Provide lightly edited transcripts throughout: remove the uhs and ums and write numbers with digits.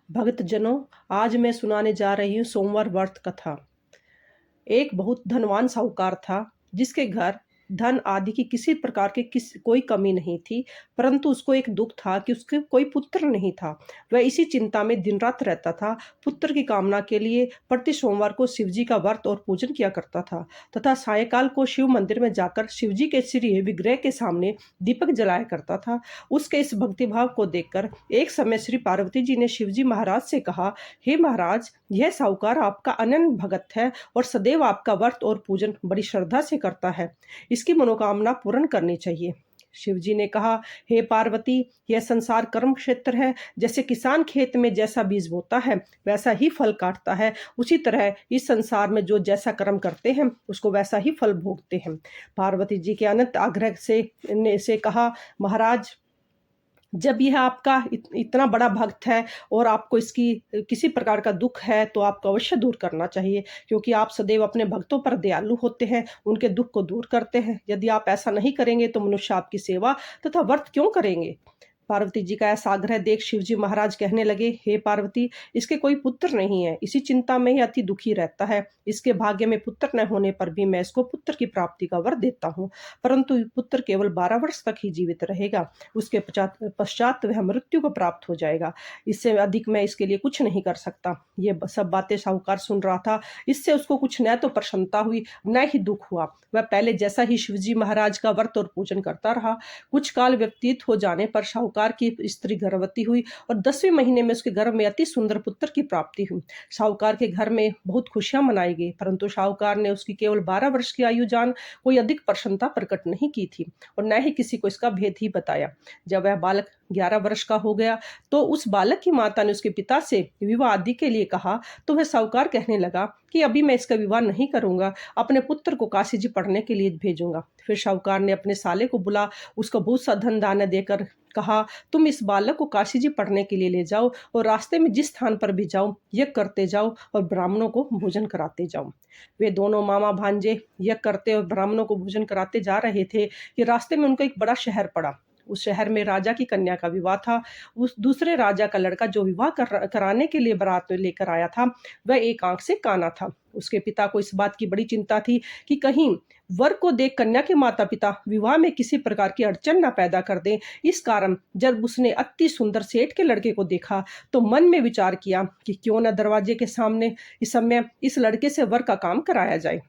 भक्तजनों, आज मैं सुनाने जा रही हूँ सोमवार व्रत कथा। एक बहुत धनवान साहूकार था, जिसके घर धन आदि की किसी प्रकार की कोई कमी नहीं थी, परंतु उसको एक दुख था कि उसके कोई पुत्र नहीं था। वह इसी चिंता में दिन-रात रहता था। पुत्र की कामना के लिए प्रति सोमवार को शिव जी का व्रत और पूजन किया करता था तथा सायंकाल को शिव मंदिर में जाकर शिव जी के श्री विग्रह के सामने दीपक जलाया करता था। उसके इस भक्तिभाव को देखकर एक समय श्री पार्वती जी ने शिव जी महाराज से कहा, हे महाराज, यह साहूकार आपका अनन्य भगत है और सदैव आपका व्रत और पूजन बड़ी श्रद्धा से करता है। इसकी मनोकामना पूर्ण करनी चाहिए। शिव जी ने कहा, हे पार्वती, यह संसार कर्म क्षेत्र है। जैसे किसान खेत में जैसा बीज बोता है वैसा ही फल काटता है, उसी तरह इस संसार में जो जैसा कर्म करते हैं उसको वैसा ही फल भोगते हैं। पार्वती जी के अनंत आग्रह से कहा, महाराज, जब यह आपका इतना बड़ा भक्त है और आपको इसकी किसी प्रकार का दुख है तो आपको अवश्य दूर करना चाहिए, क्योंकि आप सदैव अपने भक्तों पर दयालु होते हैं, उनके दुख को दूर करते हैं। यदि आप ऐसा नहीं करेंगे तो मनुष्य आपकी सेवा तथा व्रत क्यों करेंगे? पार्वती जी का ऐसा आग्रह देख शिव जी महाराज कहने लगे, हे पार्वती, इसके कोई पुत्र नहीं है, इसी चिंता में ही अति दुखी रहता है। इसके भाग्य में पुत्र न होने पर भी मैं इसको पुत्र की प्राप्ति का वर देता हूँ, परंतु पुत्र केवल 12 वर्ष तक ही जीवित रहेगा। उसके पश्चात वह मृत्यु को प्राप्त हो जाएगा। इससे अधिक मैं इसके लिए कुछ नहीं कर सकता। ये सब बातें साहूकार सुन रहा था। इससे उसको कुछ न तो प्रसन्नता हुई न ही दुख हुआ। वह पहले जैसा ही शिव जी महाराज का व्रत और पूजन करता रहा। कुछ काल व्यतीत हो जाने पर साहूकार की स्त्री गर्भवती हुई और 10वें महीने में उसके गर्भ में अति सुंदर पुत्र की प्राप्ति हुई। साहूकार के घर में बहुत खुशियां मनाई गई, परंतु साहूकार ने उसकी केवल 12 वर्ष की आयु जान कोई अधिक प्रसन्नता प्रकट नहीं की थी और न ही किसी को इसका भेद ही बताया। जब वह बालक 11 वर्ष का हो गया तो उस बालक की माता ने उसके पिता से विवाह आदि के लिए कहा, तो वह साहूकार कहने लगा कि अभी मैं इसका विवाह नहीं करूंगा, अपने पुत्र को काशी जी पढ़ने के लिए भेजूंगा। फिर साहूकार ने अपने साले को बुला उसको बहुत सा धन दान देकर कहा, तुम इस बालक को काशी जी पढ़ने के लिए ले जाओ और रास्ते में जिस स्थान पर भी जाओ यज्ञ करते जाओ और ब्राह्मणों को भोजन कराते जाओ। वे दोनों मामा भांजे यज्ञ करते और ब्राह्मणों को भोजन कराते जा रहे थे कि रास्ते में उनको एक बड़ा शहर पड़ा। उस शहर में राजा की कन्या का विवाह था। उस दूसरे राजा का लड़का जो विवाह कराने के लिए बारात लेकर आया था, वह एक आंख से काना था। उसके पिता को इस बात की बड़ी चिंता थी कि कहीं वर को देख कन्या के माता पिता विवाह में किसी प्रकार की अड़चन न पैदा कर दें। इस कारण जब उसने अति सुंदर सेठ के लड़के को देखा तो मन में विचार किया कि क्यों न दरवाजे के सामने इस समय इस लड़के से वर का काम कराया जाए।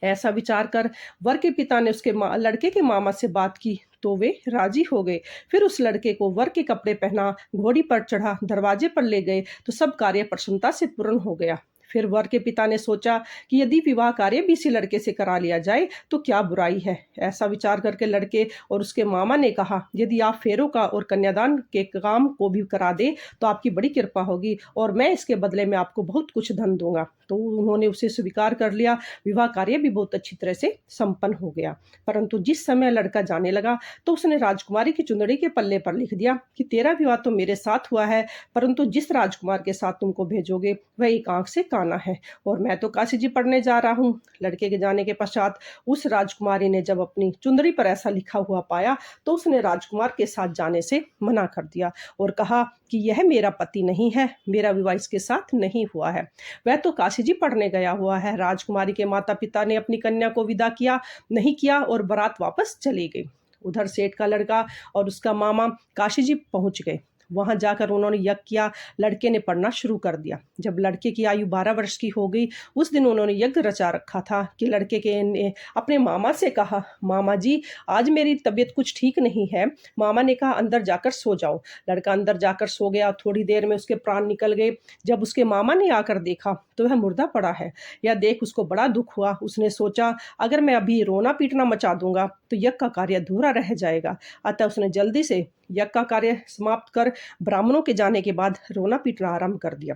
ऐसा विचार कर वर के पिता ने उसके लड़के के मामा से बात की तो वे राजी हो गए। फिर उस लड़के को वर के कपड़े पहना, घोड़ी पर चढ़ा, दरवाजे पर ले गए तो सब कार्य प्रसन्नता से पूर्ण हो गया। फिर वर के पिता ने सोचा कि यदि विवाह कार्य भी इसी लड़के से करा लिया जाए तो क्या बुराई है। ऐसा विचार करके लड़के और उसके मामा ने कहा, यदि आप फेरों का और कन्यादान के काम को भी करा दे तो आपकी बड़ी कृपा होगी और मैं इसके बदले में आपको बहुत कुछ धन दूंगा। तो उन्होंने उसे स्वीकार कर लिया। विवाह कार्य भी बहुत अच्छी तरह से संपन्न हो गया। परंतु जिस समय लड़का जाने लगा तो उसने राजकुमारी की चुंदड़ी के पल्ले पर लिख दिया कि तेरा विवाह तो मेरे साथ हुआ है, परंतु जिस राजकुमार के साथ तुमको भेजोगे वह एक आंख से काना है और मैं तो काशी जी पढ़ने जा रहा हूँ। लड़के के जाने के पश्चात उस राजकुमारी ने जब अपनी चुंदड़ी पर ऐसा लिखा हुआ पाया तो उसने राजकुमार के साथ जाने से मना कर दिया और कहा कि यह मेरा पति नहीं है, मेरा विवाह इसके साथ नहीं हुआ है, वह तो काशी जी पढ़ने गया हुआ है। राजकुमारी के माता पिता ने अपनी कन्या को विदा किया नहीं किया और बारात वापस चली गई। उधर सेठ का लड़का और उसका मामा काशी जी पहुंच गए। वहां जाकर उन्होंने यज्ञ किया। लड़के ने पढ़ना शुरू कर दिया। जब लड़के की आयु 12 वर्ष की हो गई उस दिन उन्होंने यज्ञ रचा रखा था कि लड़के के ने अपने मामा से कहा, मामा जी, आज मेरी तबीयत कुछ ठीक नहीं है। मामा ने कहा, अंदर जाकर सो जाओ। लड़का अंदर जाकर सो गया। थोड़ी देर में उसके प्राण निकल गए। जब उसके मामा ने आकर देखा तो वह मुर्दा पड़ा है। यह देख उसको बड़ा दुख हुआ। उसने सोचा, अगर मैं अभी रोना पीटना मचा दूंगा तो यज्ञ का कार्य अधूरा रह जाएगा। अतः उसने जल्दी से यज्ञ का कार्य समाप्त कर ब्राह्मणों के जाने के बाद रोना पीटना आरंभ कर दिया।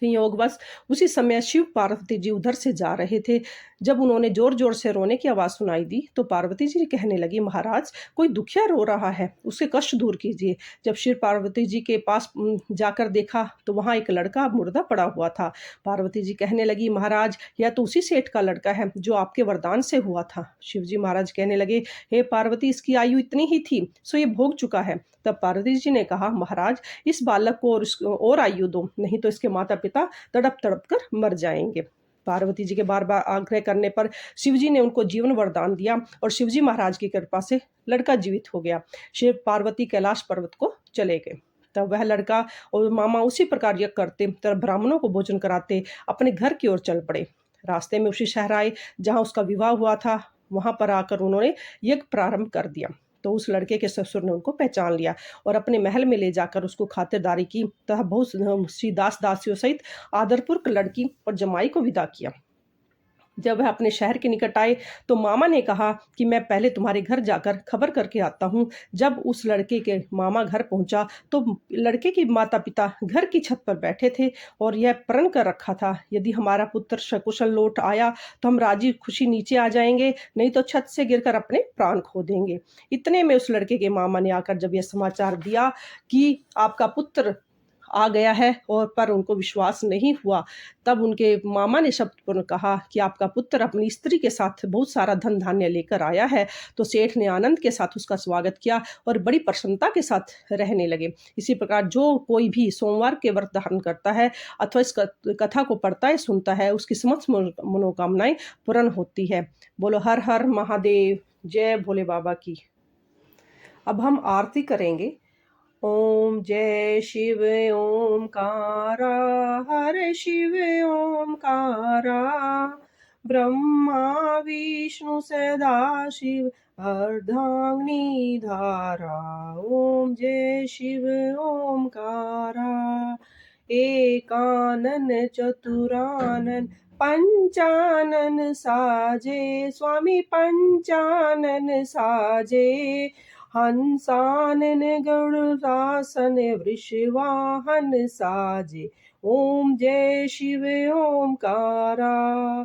संयोगवश उसी समय शिव पार्वती जी उधर से जा रहे थे। जब उन्होंने ज़ोर-ज़ोर से रोने की आवाज़ सुनाई दी, तो पार्वती जी कहने लगी, "महाराज, कोई दुखिया रो रहा है, उसके कष्ट दूर कीजिए।" जब शिव पार्वती जी के पास जाकर देखा, तो वहाँ एक लड़का मुर्दा पड़ा हुआ था। पार्वती जी कहने लगी, "महाराज, यह तो उसी सेठ का लड़का है, जो आपके वरदान से हुआ था।" शिवजी महाराज कहने लगे, "हे पार्वती, इसकी आयु इतनी ही थी, सो ये भोग चुका है।" तब पार्वती जी ने कहा, "महाराज, इस बालक को और आयु दो, नहीं तो इसके माता-पिता तड़प-तड़प कर मर जाएँगे।" पार्वती जी के बार-बार आग्रह करने पर शिवजी ने उनको जीवन वरदान दिया और शिवजी महाराज की कृपा से लड़का जीवित हो गया। शिव पार्वती कैलाश पर्वत को चले गए। तब वह लड़का और मामा उसी प्रकार यज्ञ करते, तब ब्राह्मणों को भोजन कराते, अपने घर की ओर चल पड़े। रास्ते में उसी शहर आए जहाँ उसका विवाह हुआ था, वहाँ पर आकर उन्होंने यज्ञ प्रारंभ कर दिया। तो उस लड़के के ससुर ने उनको पहचान लिया और अपने महल में ले जाकर उसको खातिरदारी की, तथा बहुत सी दास-दासियों सहित आदरपूर्वक लड़की और जमाई को विदा किया। जब वह अपने शहर के निकट आए, तो मामा ने कहा कि मैं पहले तुम्हारे घर जाकर खबर करके आता हूँ। जब उस लड़के के मामा घर पहुँचा, तो लड़के के माता-पिता घर की छत पर बैठे थे और यह प्रण कर रखा था, यदि हमारा पुत्र सकुशल लौट आया, तो हम राजी खुशी नीचे आ जाएँगे, नहीं तो छत से गिरकर अपने प्राण खो देंगे। इतने में उस लड़के के मामा ने आकर जब यह समाचार दिया कि आपका पुत्र आ गया है, और पर उनको विश्वास नहीं हुआ। तब उनके मामा ने शब्दपूर्ण कहा कि आपका पुत्र अपनी स्त्री के साथ बहुत सारा धन-धान्य लेकर आया है। तो सेठ ने आनंद के साथ उसका स्वागत किया और बड़ी प्रसन्नता के साथ रहने लगे। इसी प्रकार जो कोई भी सोमवार के व्रत धारण करता है अथवा इस कथा को पढ़ता है, सुनता है, उसकी समस्त मनोकामनाएँ पूर्ण होती है। बोलो हर हर महादेव, जय भोले बाबा की। अब हम आरती करेंगे। ओम जय शिव ओमकारा, हर शिव ओमकारा, ब्रह्मा विष्णु सदा शिव अर्धांगिनी धारा। ओम जय शिव ओमकारा, एकानन चतुरानन पंचानन साजे, स्वामी पंचानन साजे। हंसानन गरुड़ासन वृषवाहन साजे। ओम जय शिव ओमकारा,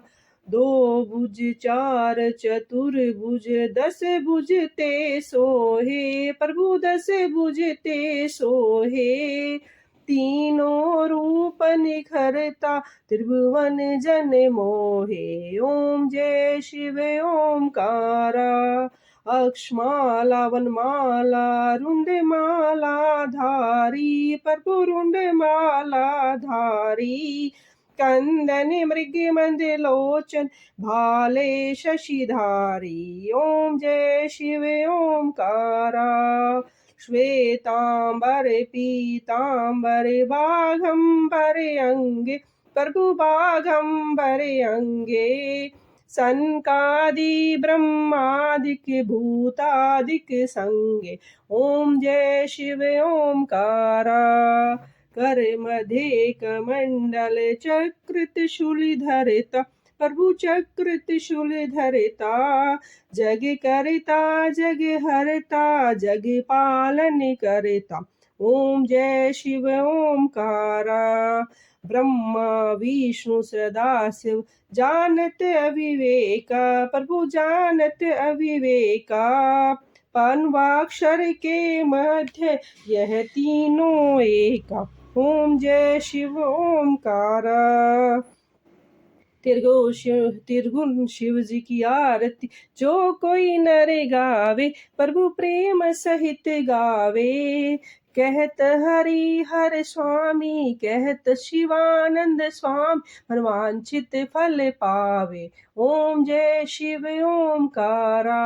दो भुज चार चतुर्भुज, दस भुज ते सोहे, प्रभु दस भुज ते सोहे। तीनों रूप निखरता, त्रिभुवन जन मोहे। ओम जय शिव ओमकारा, अक्षमाला वनमाला रुंडमाला धारी, प्रभु रुंडमाला धारी। कंदन मृग मंद लोचन, भाले शशिधारी। ओम जय शिव ओमकारा, श्वेतांबर पीतांबर बाघंबर अंगे, प्रभु बाघंबर अंगे। सनकादि ब्रह्मादिक भूतादिक संगे। ओम जय शिव ओमकारा, कर मध्य कमंडल चक्र त्रिशूल धरता, प्रभु चक्र त्रिशूल धरता। जग करता जग हरता, जग पालन करता। ओम जय शिव ओमकारा, ब्रह्मा विष्णु सदा शिव जानत अविवेका, प्रभु जानत अविवेका। पन्वाक्षर के मध्य यह तीनों एका। ओम जय शिव ओमकारा, त्रिगुण शिव जी की आरती जो कोई नर गावे, प्रभु प्रेम सहित गावे। कहत हरि हर स्वामी, कहत शिवानंद स्वामी, मनवांछित फल पावे। ओम जय शिव ओमकारा।